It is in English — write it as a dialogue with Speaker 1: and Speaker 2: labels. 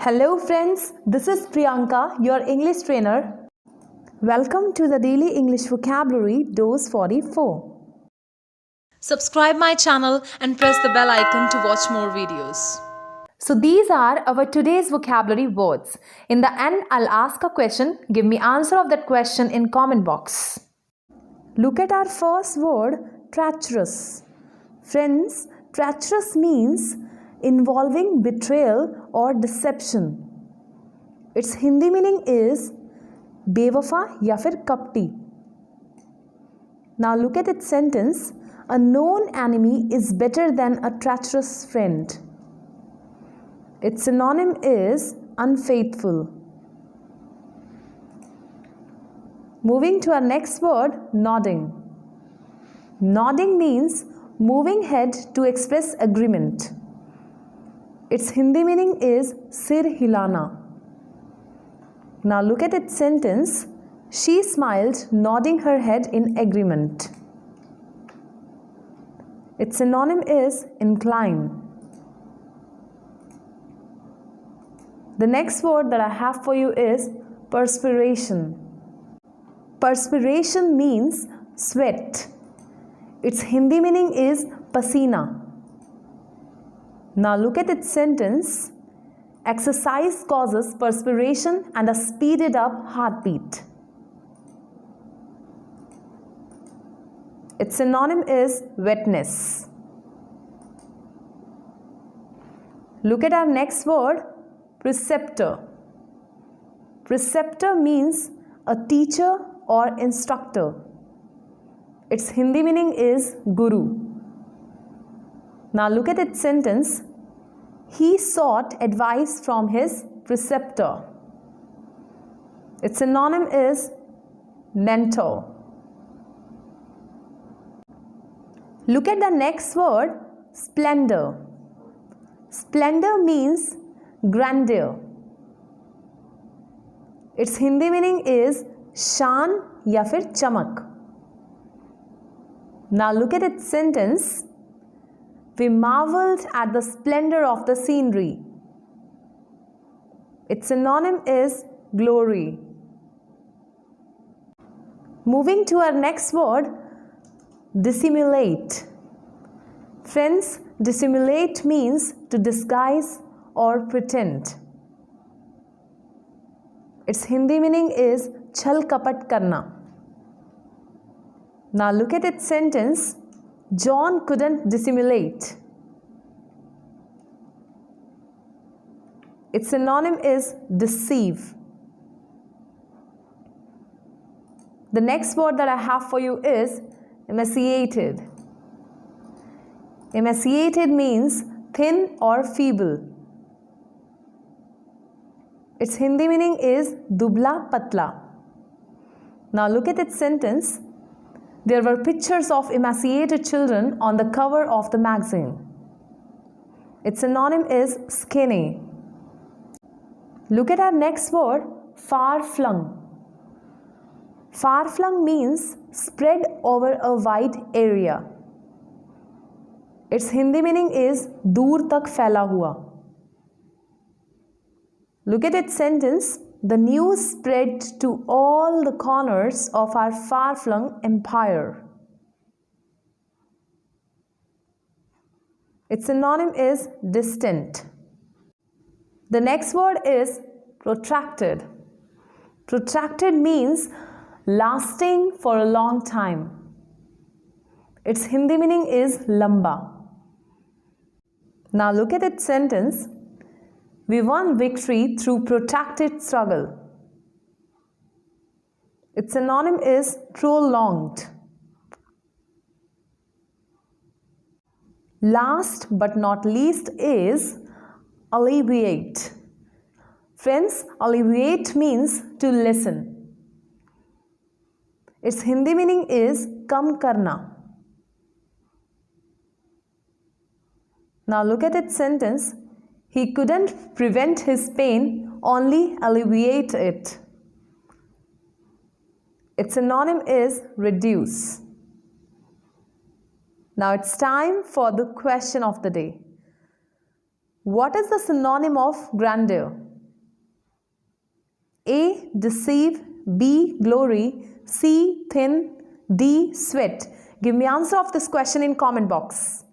Speaker 1: Hello friends, this is Priyanka, your English trainer. Welcome to the Daily English Vocabulary Dose 44.
Speaker 2: Subscribe my channel and press the bell icon to watch more videos.
Speaker 1: So these are our today's vocabulary words. In the end, I'll ask a question. Give me answer of that question in comment box. Look at our first word, treacherous. Friends, treacherous means involving betrayal or deception. Its Hindi meaning is बेवफा या फिर कपटी. Now look at its sentence. A known enemy is better than a treacherous friend. Its synonym is unfaithful. Moving to our next word, nodding. Nodding means moving head to express agreement. Its Hindi meaning is sir hilana. Now look at its sentence. She smiled, nodding her head in agreement. Its synonym is incline. The next word that I have for you is perspiration. Perspiration means sweat. Its Hindi meaning is pasina. Now look at its sentence. Exercise causes perspiration and a speeded up heartbeat. Its synonym is wetness. Look at our next word, preceptor. Preceptor means a teacher or instructor. Its Hindi meaning is guru. Now look at its sentence. He sought advice from his preceptor. Its synonym is mentor. Look at the next word, splendor. Splendor means grandeur. Its Hindi meaning is shan ya fir chamak. Now look at its sentence. We marveled at the splendor of the scenery. Its synonym is glory. Moving to our next word, dissimulate. Friends, dissimulate means to disguise or pretend. Its Hindi meaning is chal kapat karna. Now look at its sentence. John couldn't dissimulate. Its synonym is deceive. The next word that I have for you is emaciated. Emaciated means thin or feeble. Its Hindi meaning is dubla patla. Now look at its sentence. There were pictures of emaciated children on the cover of the magazine. Its synonym is skinny. Look at our next word, far-flung. Far-flung means spread over a wide area. Its Hindi meaning is dur tak phaila hua. Look at its sentence. The news spread to all the corners of our far-flung empire. Its synonym is distant. The next word is protracted. Protracted means lasting for a long time. Its Hindi meaning is lamba. Now look at its sentence. We won victory through protracted struggle. Its synonym is prolonged. Last but not least is alleviate. Friends, alleviate means to lessen. Its Hindi meaning is kam karna. Now look at its sentence. He couldn't prevent his pain, only alleviate it. Its synonym is reduce. Now it's time for the question of the day. What is the synonym of grandeur? A. Deceive. B. Glory. C. Thin. D. Sweat. Give me answer of this question in comment box.